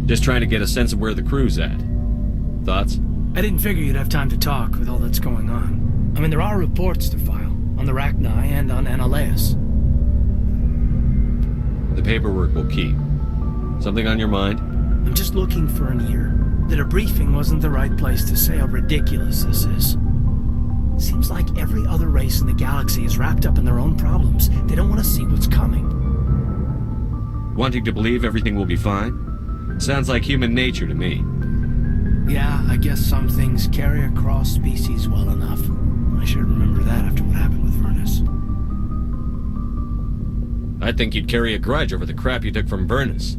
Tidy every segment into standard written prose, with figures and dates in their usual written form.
Just trying to get a sense of where the crew's at. Thoughts? I didn't figure you'd have time to talk with all that's going on. I mean, there are reports to file on the Rachni and on Annaleus. The paperwork will keep. Something on your mind? I'm just looking for an ear. The debriefing wasn't the right place to say how ridiculous this is. Seems like every other race in the galaxy is wrapped up in their own problems. They don't want to see what's coming. Wanting to believe everything will be fine? Sounds like human nature to me. Yeah, I guess some things carry across species well enough. I should remember that after what happened with Vernus. I'd think you'd carry a grudge over the crap you took from Vernus.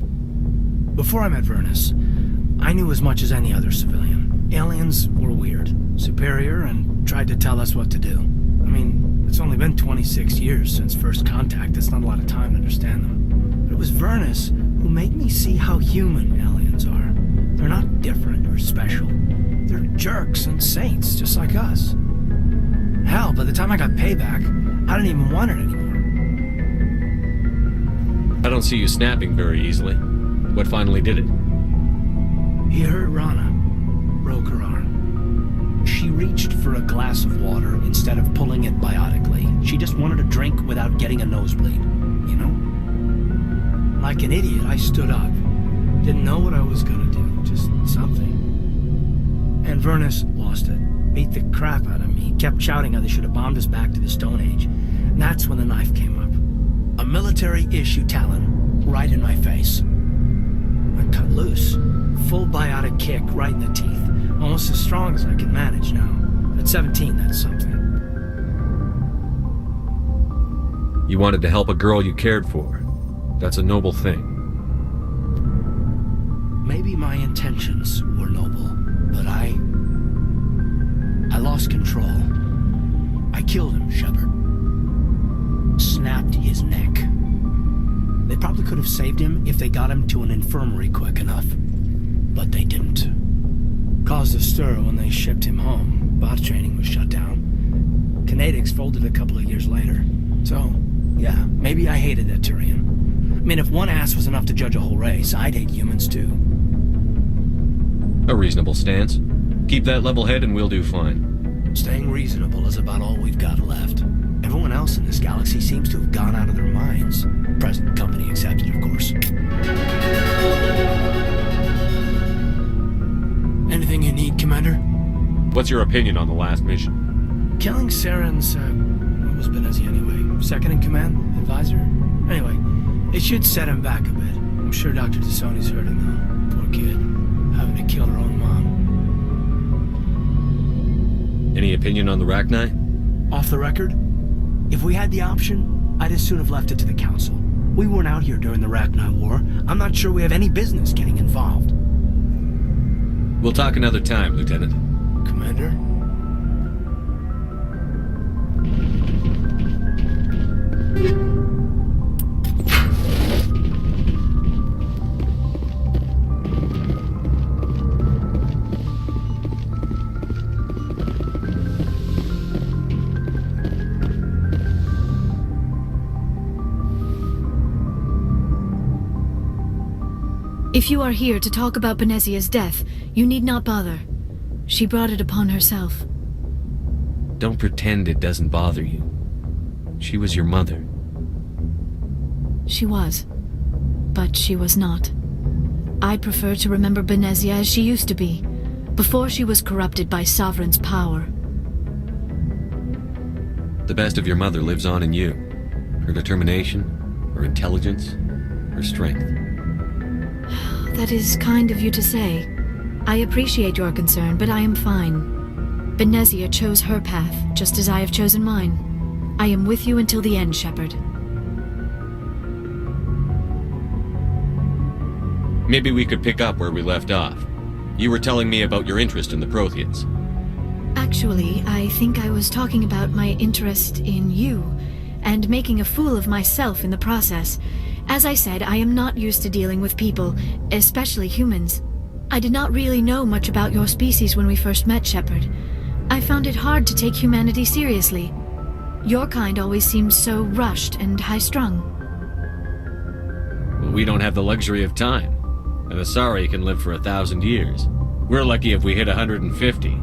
Before I met Vernus, I knew as much as any other civilian. Aliens were weird, superior, and tried to tell us what to do. I mean, it's only been 26 years since first contact. That's not a lot of time to understand them. But it was Vernus who made me see how human aliens are. They're not different or special. They're jerks and saints, just like us. Hell, by the time I got payback, I didn't even want it anymore. I don't see you snapping very easily. What finally did it? He hurt Rana. Broke her arm. She reached for a glass of water instead of pulling it biotically. She just wanted a drink without getting a nosebleed, you know? Like an idiot, I stood up. Didn't know what I was gonna do, just something. And Vernus lost it. Beat the crap out of me. Kept shouting how they should have bombed us back to the Stone Age. And that's when the knife came up. A military-issue talon, right in my face. I cut loose. Full biotic kick right in the teeth. Almost as strong as I can manage now. At 17, that's something. You wanted to help a girl you cared for. That's a noble thing. Maybe my intentions were noble, but I lost control. I killed him, Shepard. Snapped his neck. They probably could have saved him if they got him to an infirmary quick enough. But they didn't. Caused a stir when they shipped him home. Bot training was shut down. Kinetics folded a couple of years later. So, yeah, maybe I hated that Turian. I mean, if one ass was enough to judge a whole race, I'd hate humans too. A reasonable stance. Keep that level head and we'll do fine. Staying reasonable is about all we've got left. Everyone else in this galaxy seems to have gone out of their minds. Present company accepted, of course. Anything you need, Commander? What's your opinion on the last mission? Killing Saren's, what was Benezia anyway? Second in command? Advisor? Anyway, it should set him back a bit. I'm sure Dr. Tassoni's hurting though. Poor kid. Having to kill her own mom. Any opinion on the Rachni? Off the record? If we had the option, I'd as soon have left it to the Council. We weren't out here during the Rachni War. I'm not sure we have any business getting involved. We'll talk another time, Lieutenant. Commander? If you are here to talk about Benezia's death, you need not bother. She brought it upon herself. Don't pretend it doesn't bother you. She was your mother. She was. But she was not. I prefer to remember Benezia as she used to be, before she was corrupted by Sovereign's power. The best of your mother lives on in you. Her determination, her intelligence, her strength. That is kind of you to say. I appreciate your concern, but I am fine. Benezia chose her path, just as I have chosen mine. I am with you until the end, Shepard. Maybe we could pick up where we left off. You were telling me about your interest in the Protheans. Actually, I think I was talking about my interest in you, and making a fool of myself in the process. As I said, I am not used to dealing with people, especially humans. I did not really know much about your species when we first met, Shepard. I found it hard to take humanity seriously. Your kind always seems so rushed and high-strung. We don't have the luxury of time. And the Sari can live for 1,000 years. We're lucky if we hit 150.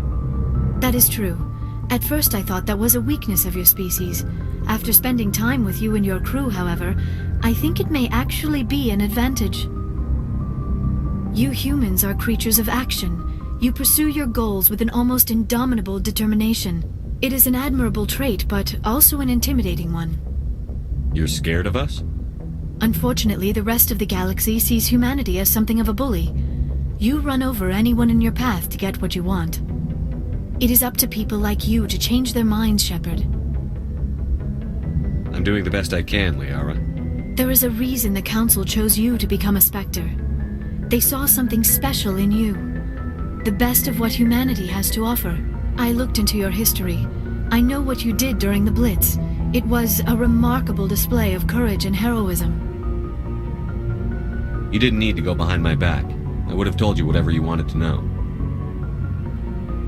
That is true. At first I thought that was a weakness of your species. After spending time with you and your crew, however, I think it may actually be an advantage. You humans are creatures of action. You pursue your goals with an almost indomitable determination. It is an admirable trait, but also an intimidating one. You're scared of us? Unfortunately, the rest of the galaxy sees humanity as something of a bully. You run over anyone in your path to get what you want. It is up to people like you to change their minds, Shepard. I'm doing the best I can, Liara. There is a reason the Council chose you to become a Spectre. They saw something special in you. The best of what humanity has to offer. I looked into your history. I know what you did during the Blitz. It was a remarkable display of courage and heroism. You didn't need to go behind my back. I would have told you whatever you wanted to know.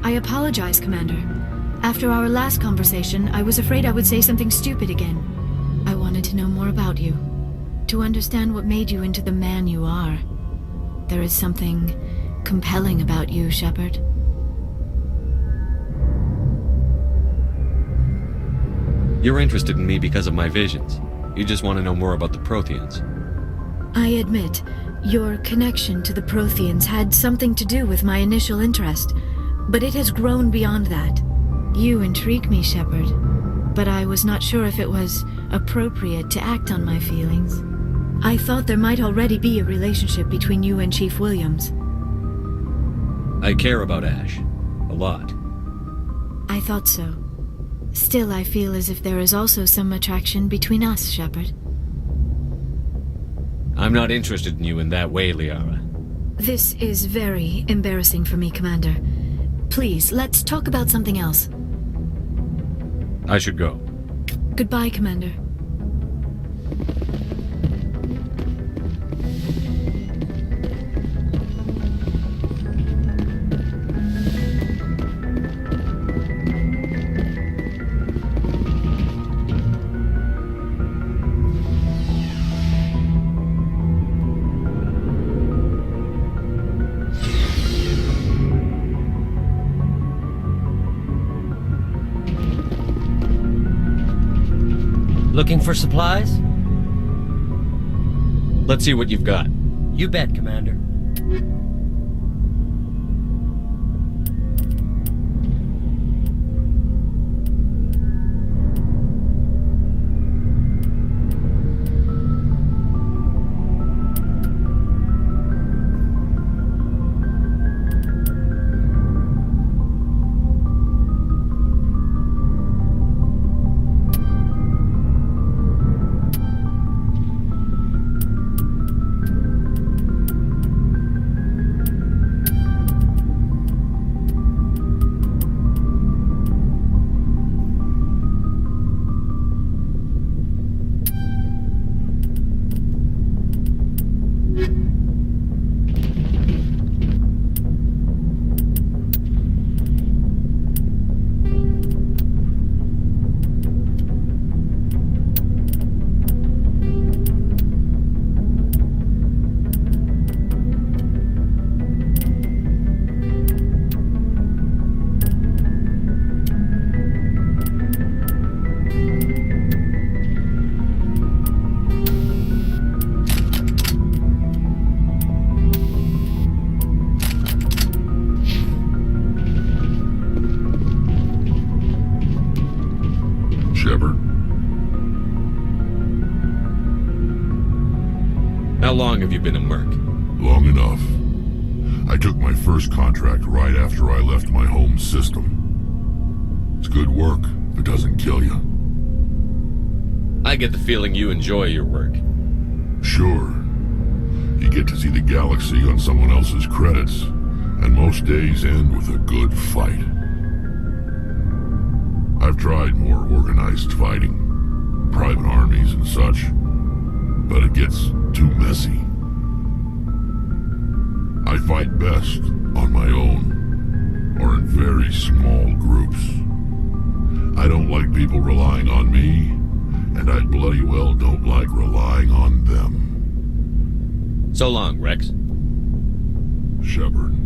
I apologize, Commander. After our last conversation, I was afraid I would say something stupid again. I wanted to know more about you. To understand what made you into the man you are. There is something compelling about you, Shepard. You're interested in me because of my visions. You just want to know more about the Protheans. I admit, your connection to the Protheans had something to do with my initial interest, but it has grown beyond that. You intrigue me, Shepard, but I was not sure if it was appropriate to act on my feelings. I thought there might already be a relationship between you and Chief Williams. I care about Ash. A lot. I thought so. Still, I feel as if there is also some attraction between us, Shepard. I'm not interested in you in that way, Liara. This is very embarrassing for me, Commander. Please, let's talk about something else. I should go. Goodbye, Commander. Looking for supplies? Let's see what you've got. You bet, Commander. How long have you been a merc? Long enough. I took my first contract right after I left my home system. It's good work if it doesn't kill you. I get the feeling you enjoy your work. Sure. You get to see the galaxy on someone else's credits, and most days end with a good fight. I've tried more organized fighting, private armies and such, but it gets too messy. I fight best on my own, or in very small groups. I don't like people relying on me, and I bloody well don't like relying on them. So long, Rex. Shepard.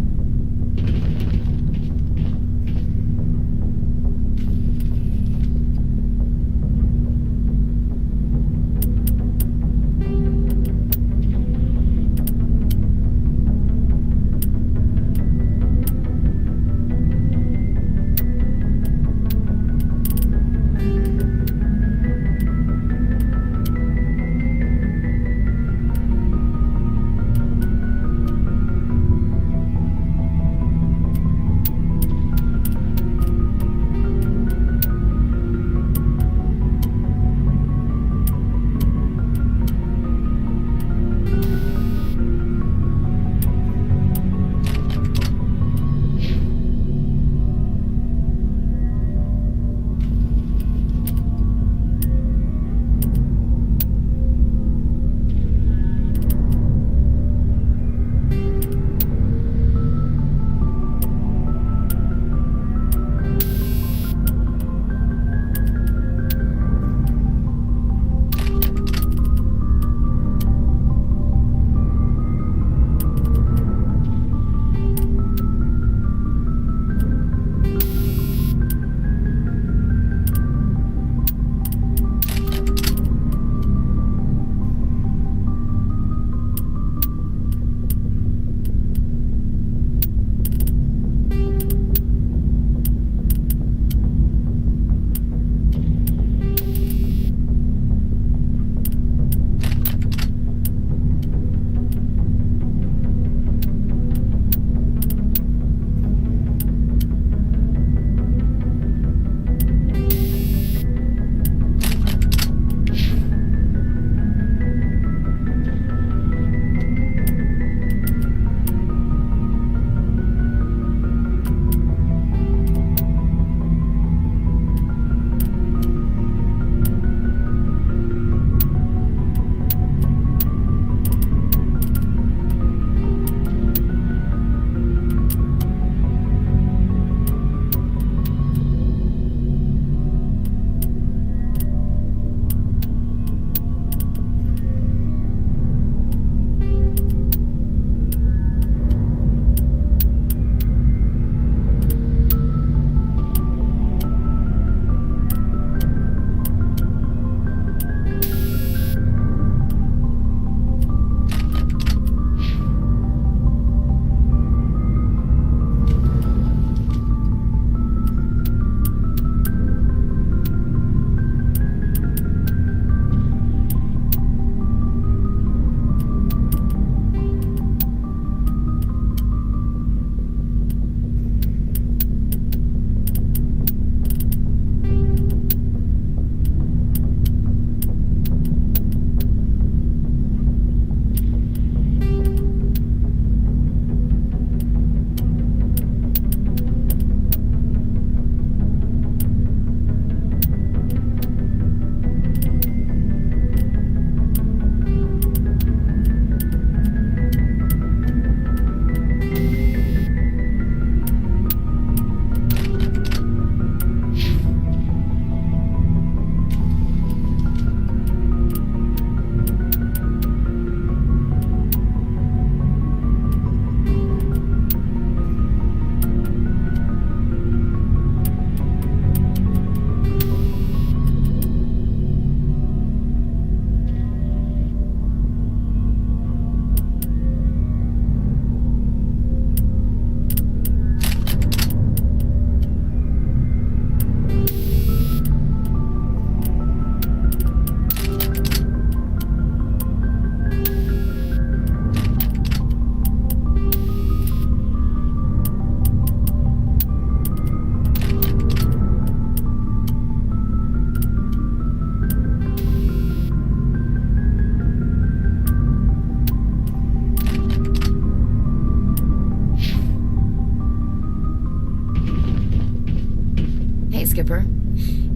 Skipper.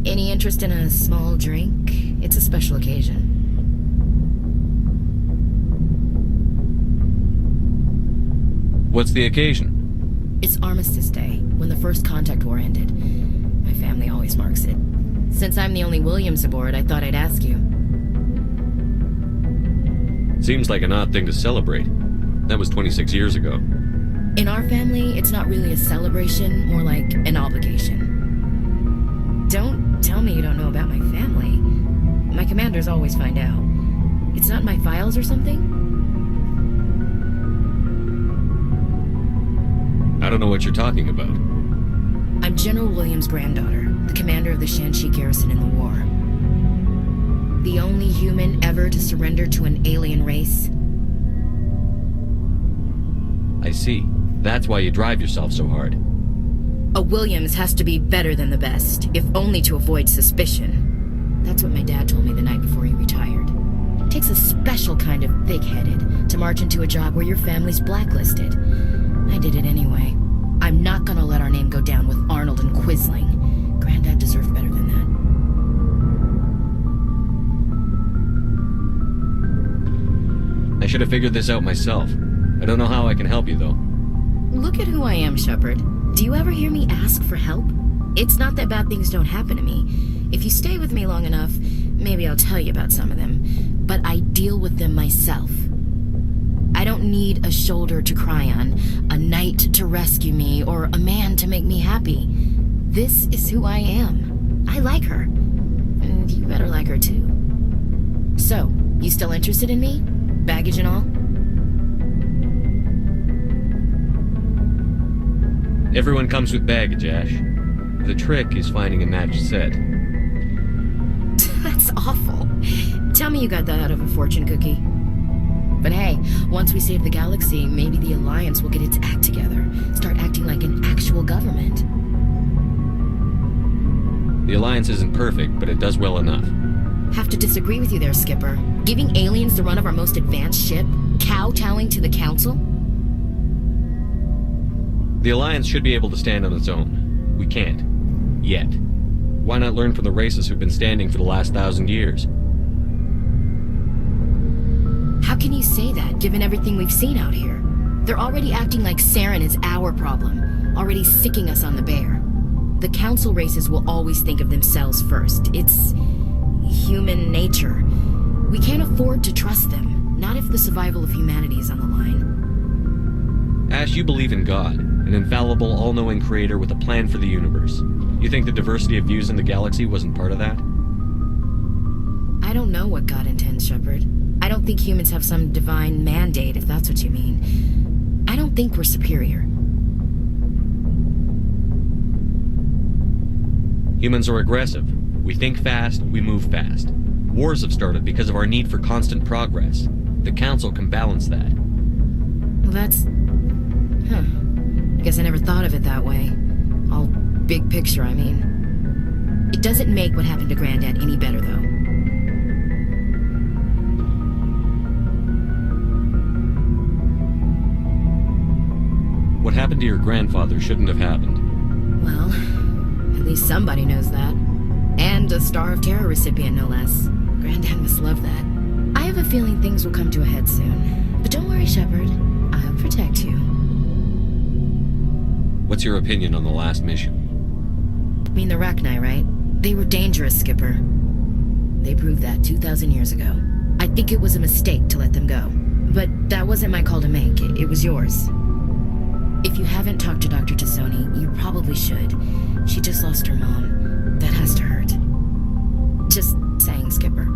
Any interest in a small drink? It's a special occasion. What's the occasion? It's Armistice Day, when the First Contact War ended. My family always marks it. Since I'm the only Williams aboard, I thought I'd ask you. Seems like an odd thing to celebrate. That was 26 years ago. In our family, it's not really a celebration, more like an obligation. Don't tell me you don't know about my family. My commanders always find out. It's not in my files or something? I don't know what you're talking about. I'm General Williams' granddaughter, the commander of the Shanxi garrison in the war. The only human ever to surrender to an alien race. I see. That's why you drive yourself so hard. A Williams has to be better than the best, if only to avoid suspicion. That's what my dad told me the night before he retired. It takes a special kind of thick-headed to march into a job where your family's blacklisted. I did it anyway. I'm not gonna let our name go down with Arnold and Quisling. Granddad deserved better than that. I should have figured this out myself. I don't know how I can help you, though. Look at who I am, Shepard. Do you ever hear me ask for help? It's not that bad things don't happen to me. If you stay with me long enough, maybe I'll tell you about some of them. But I deal with them myself. I don't need a shoulder to cry on, a knight to rescue me, or a man to make me happy. This is who I am. I like her. And you better like her too. So, you still interested in me? Baggage and all? Everyone comes with baggage, Ash. The trick is finding a matched set. That's awful. Tell me you got that out of a fortune cookie. But hey, once we save the galaxy, maybe the Alliance will get its act together. Start acting like an actual government. The Alliance isn't perfect, but it does well enough. Have to disagree with you there, Skipper. Giving aliens the run of our most advanced ship? Kowtowing to the Council? The Alliance should be able to stand on its own. We can't. Yet. Why not learn from the races who've been standing for the last 1,000 years? How can you say that, given everything we've seen out here? They're already acting like Saren is our problem, already sicking us on the bear. The Council races will always think of themselves first. It's human nature. We can't afford to trust them, not if the survival of humanity is on the line. Ash, you believe in God, an infallible, all-knowing creator with a plan for the universe. You think the diversity of views in the galaxy wasn't part of that? I don't know what God intends, Shepard. I don't think humans have some divine mandate, if that's what you mean. I don't think we're superior. Humans are aggressive. We think fast, we move fast. Wars have started because of our need for constant progress. The Council can balance that. Well, that's... I guess I never thought of it that way. All big picture, I mean. It doesn't make what happened to Granddad any better, though. What happened to your grandfather shouldn't have happened. Well, at least somebody knows that. And a Star of Terror recipient, no less. Granddad must love that. I have a feeling things will come to a head soon. But don't worry, Shepard. I'll protect you. What's your opinion on the last mission? I mean the Rachni, right? They were dangerous, Skipper. They proved that 2,000 years ago. I think it was a mistake to let them go. But that wasn't my call to make. It was yours. If you haven't talked to Dr. Tassoni, you probably should. She just lost her mom. That has to hurt. Just saying, Skipper.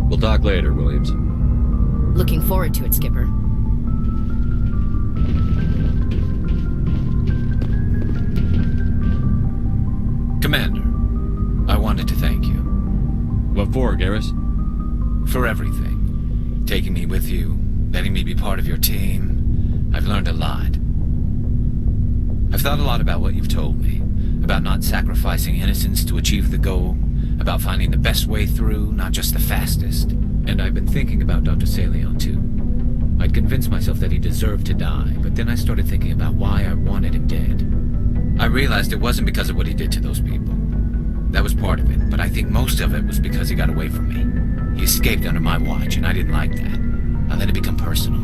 We'll talk later, Williams. Looking forward to it, Skipper. Commander, I wanted to thank you. What for, Garrus? For everything. Taking me with you, letting me be part of your team. I've learned a lot. I've thought a lot about what you've told me. About not sacrificing innocence to achieve the goal. About finding the best way through, not just the fastest. And I've been thinking about Dr. Saleon, too. I'd convinced myself that he deserved to die, but then I started thinking about why I wanted him dead. I realized it wasn't because of what he did to those people. That was part of it, but I think most of it was because he got away from me. He escaped under my watch, and I didn't like that. I let it become personal.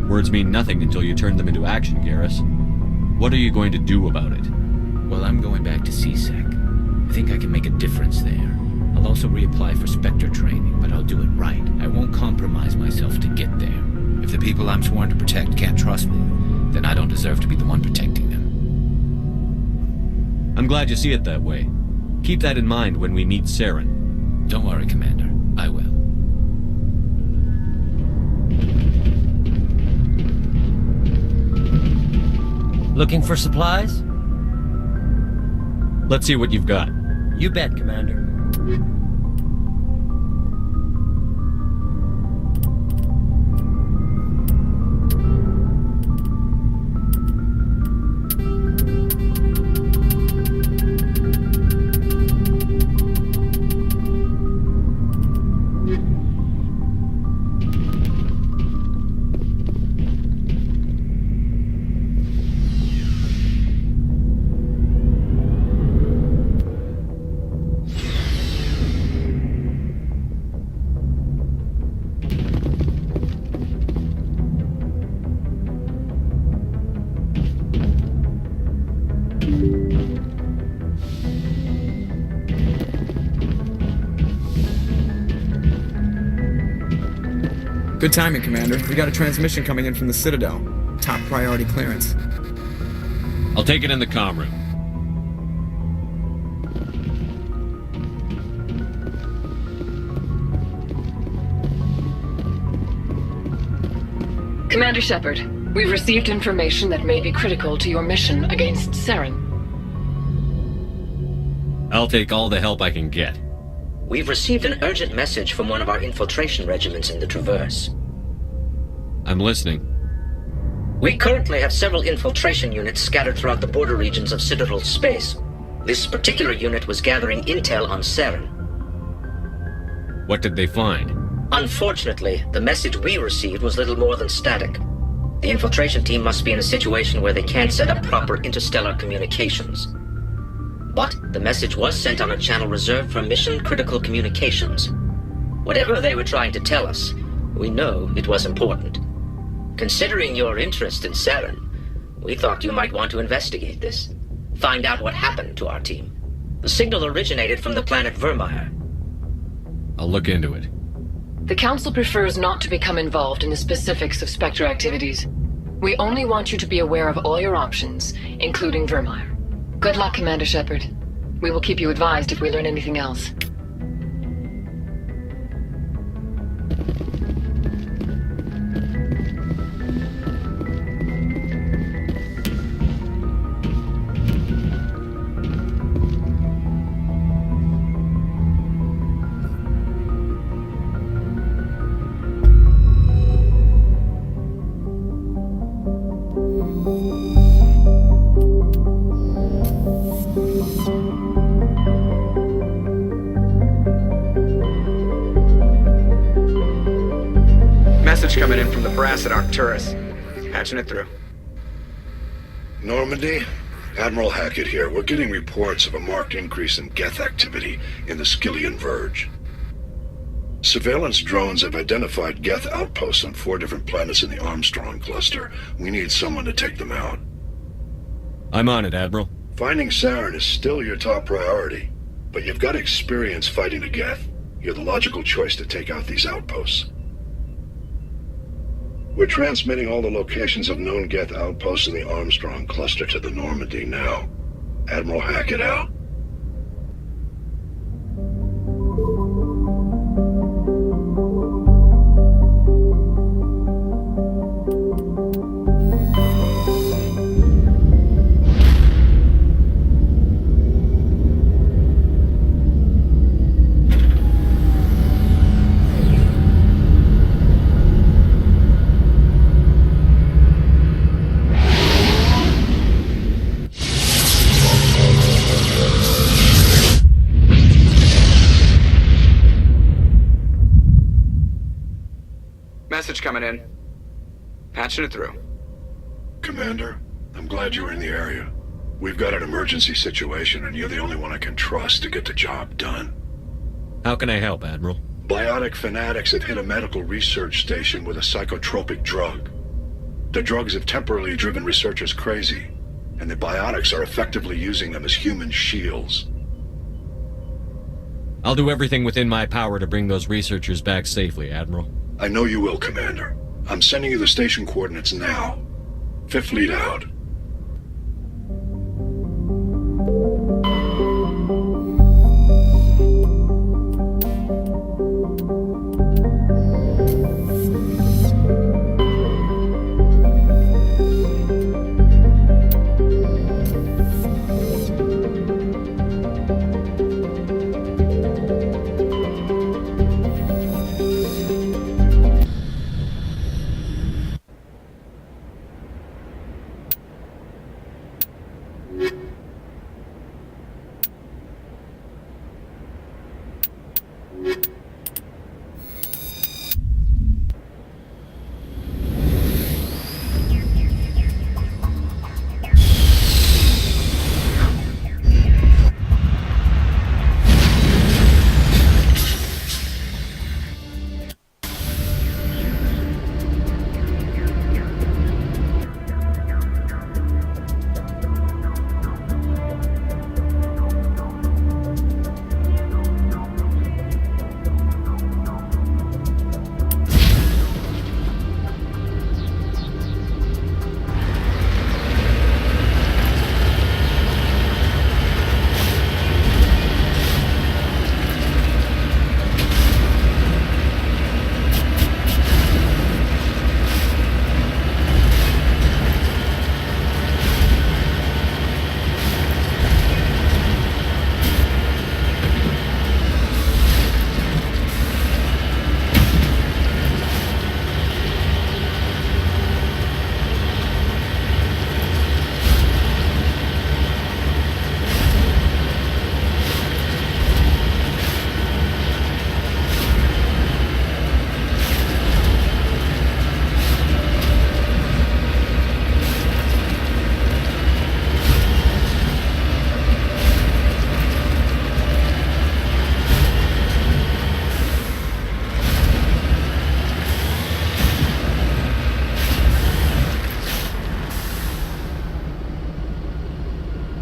Words mean nothing until you turn them into action, Garrus. What are you going to do about it? Well, I'm going back to CSEC. I think I can make a difference there. I'll also reapply for Spectre training, but I'll do it right. I won't compromise myself to get there. If the people I'm sworn to protect can't trust me, then I don't deserve to be the one protecting them. I'm glad you see it that way. Keep that in mind when we meet Saren. Don't worry, Commander. I will. Looking for supplies? Let's see what you've got. You bet, Commander. Good timing, Commander. We got a transmission coming in from the Citadel. Top priority clearance. I'll take it in the comm room. Commander Shepard, we've received information that may be critical to your mission against Saren. I'll take all the help I can get. We've received an urgent message from one of our infiltration regiments in the Traverse. I'm listening. We currently have several infiltration units scattered throughout the border regions of Citadel space. This particular unit was gathering intel on Saren. What did they find? Unfortunately, the message we received was little more than static. The infiltration team must be in a situation where they can't set up proper interstellar communications. But the message was sent on a channel reserved for mission-critical communications. Whatever they were trying to tell us, we know it was important. Considering your interest in Saren, we thought you might want to investigate this. Find out what happened to our team. The signal originated from the planet Vermeer. I'll look into it. The Council prefers not to become involved in the specifics of Spectre activities. We only want you to be aware of all your options, including Vermeer. Good luck, Commander Shepard. We will keep you advised if we learn anything else. Message coming in from the brass at Arcturus. Patching it through. Normandy? Admiral Hackett here. We're getting reports of a marked increase in Geth activity in the Skyllian Verge. Surveillance drones have identified Geth outposts on 4 different planets in the Armstrong cluster. We need someone to take them out. I'm on it, Admiral. Finding Saren is still your top priority, but you've got experience fighting the Geth. You're the logical choice to take out these outposts. We're transmitting all the locations of known Geth outposts in the Armstrong cluster to the Normandy now. Admiral Hackett out. Message coming in. Patching it through. Commander, I'm glad you were in the area. We've got an emergency situation, and you're the only one I can trust to get the job done. How can I help, Admiral? Biotic fanatics have hit a medical research station with a psychotropic drug. The drugs have temporarily driven researchers crazy, and the biotics are effectively using them as human shields. I'll do everything within my power to bring those researchers back safely, Admiral. I know you will, Commander. I'm sending you the station coordinates now. Fifth lead out.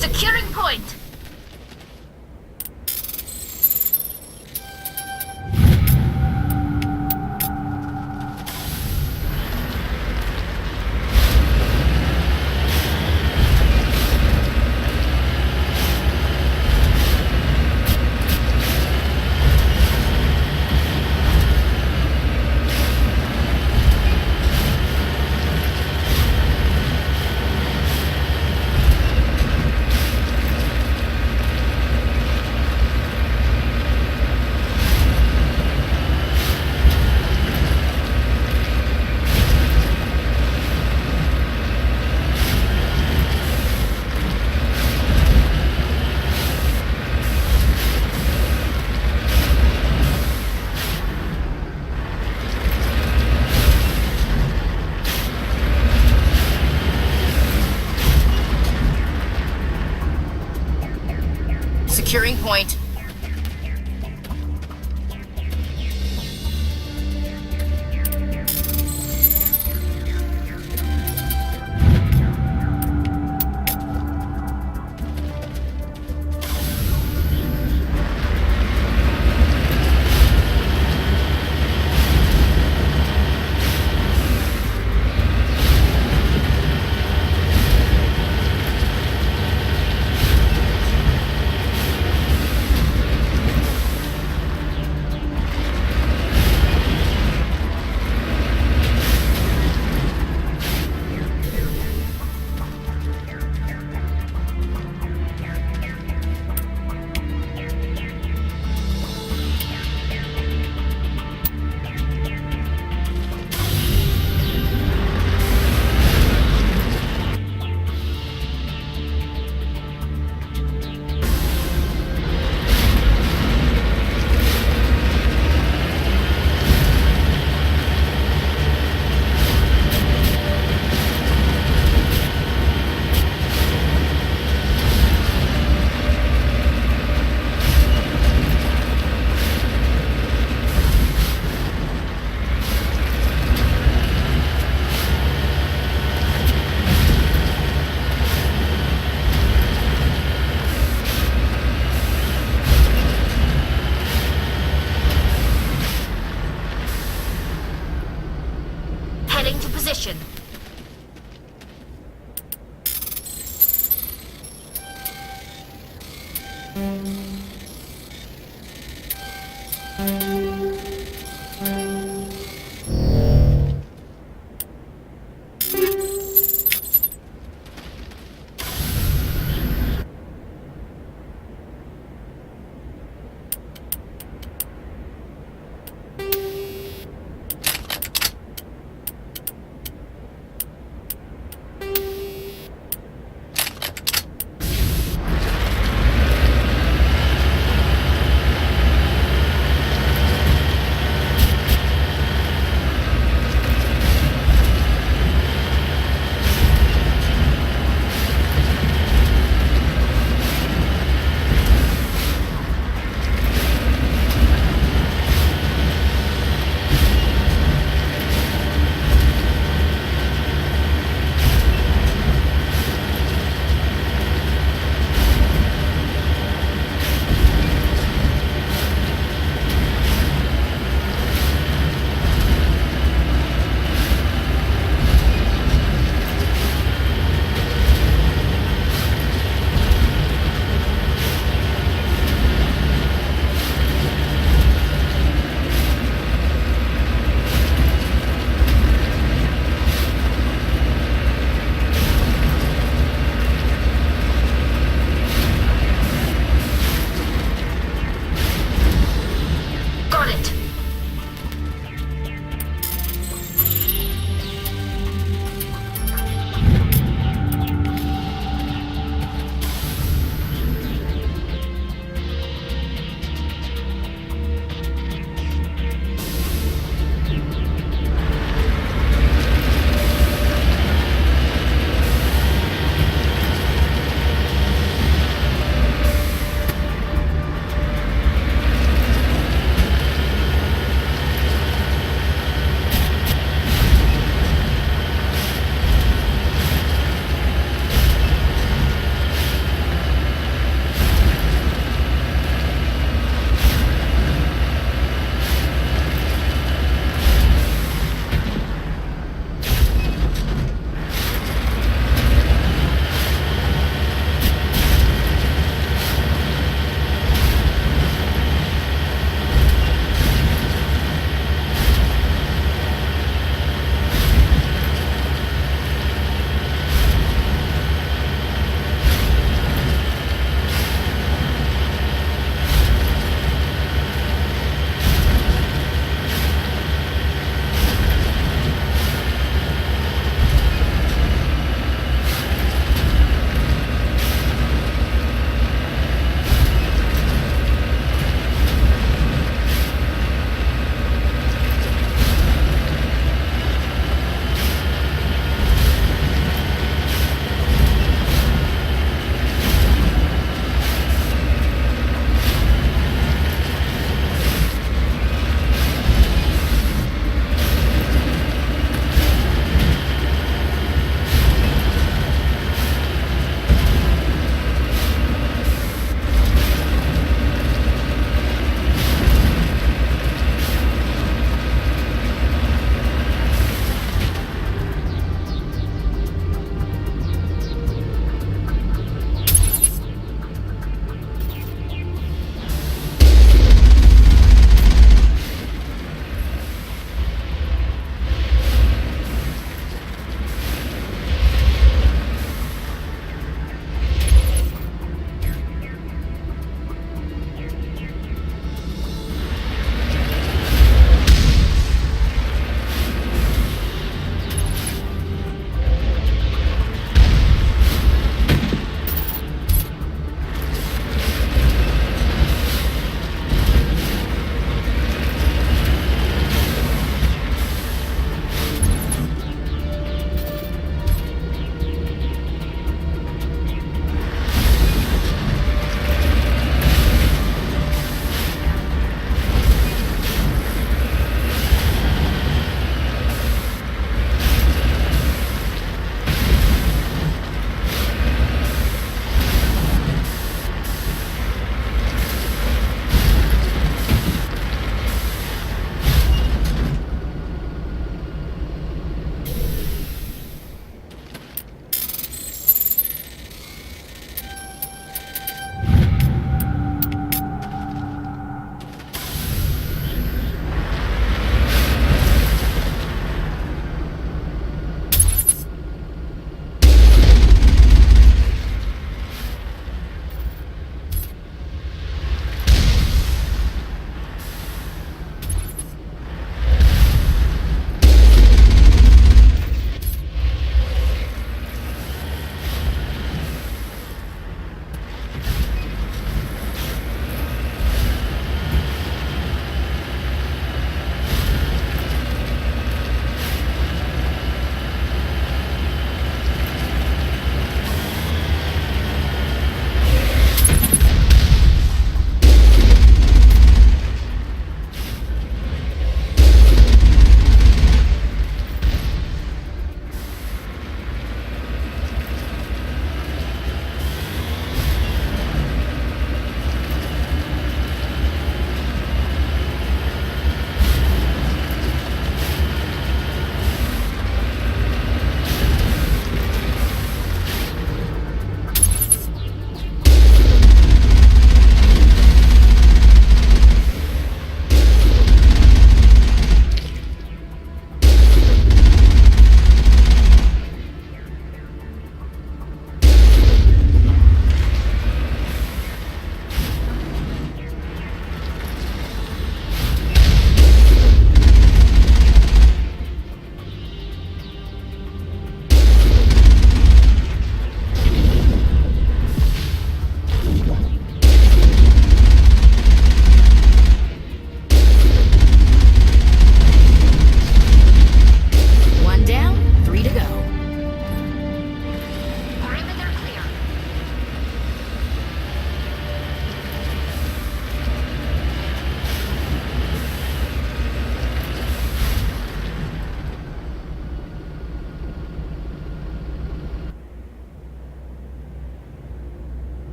Securing point! Securing point. Getting to position.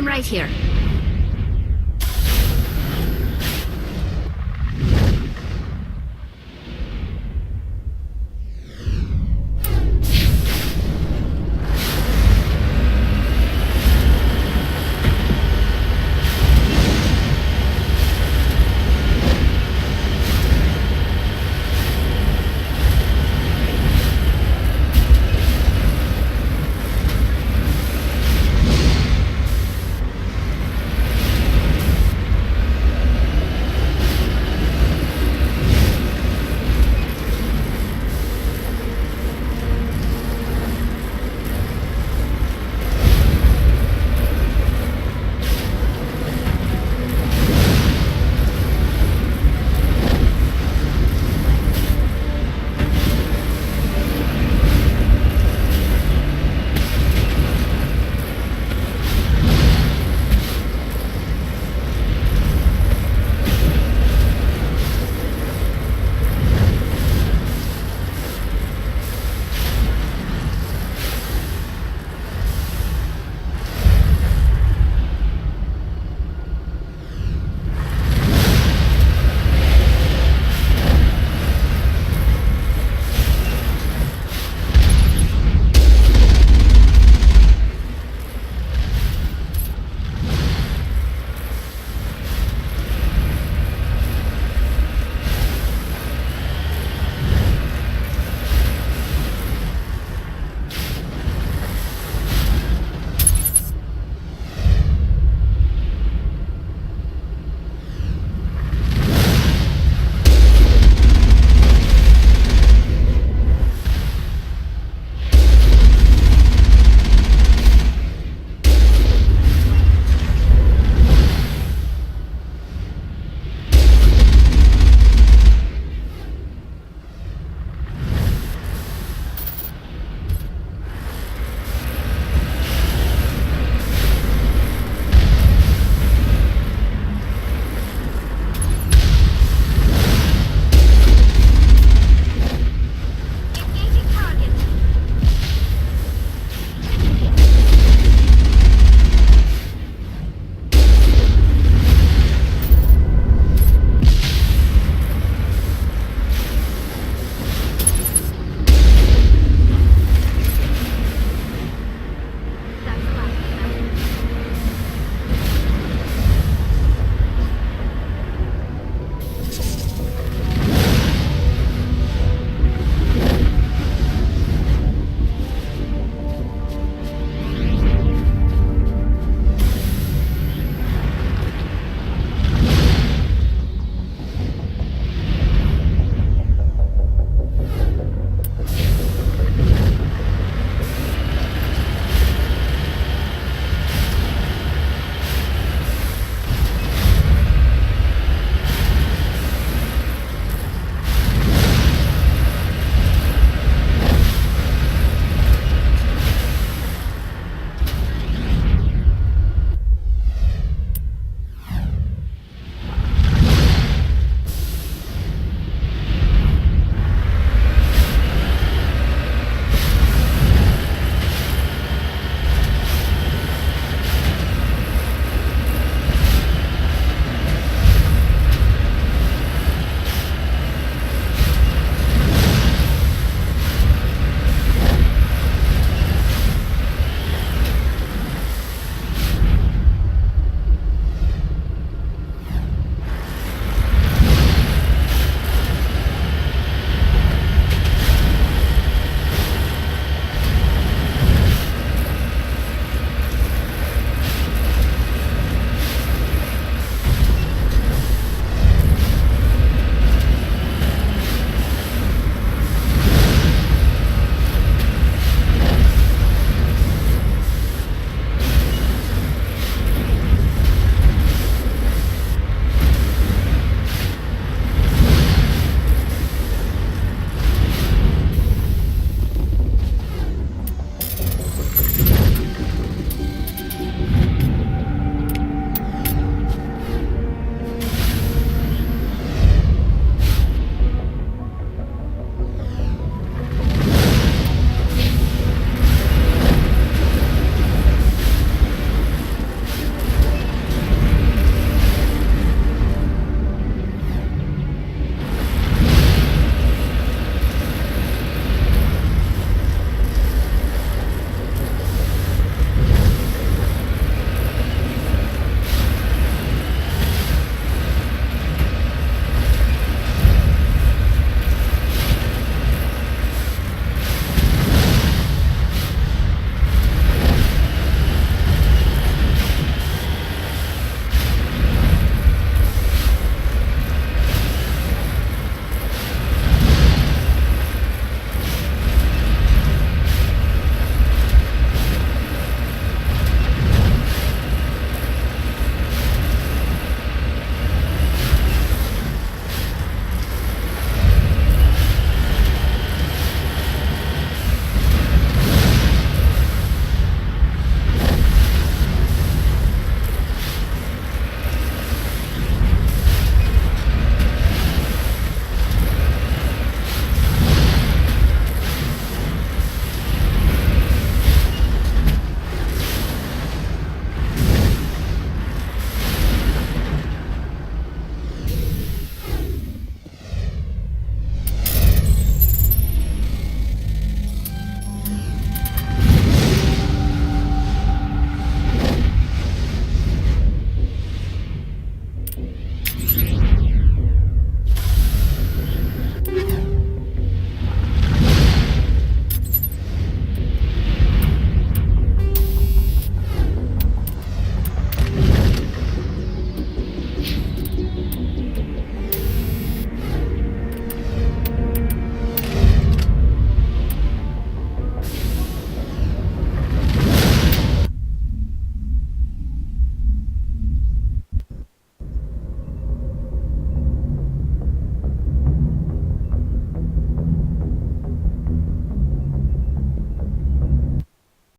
I'm right here.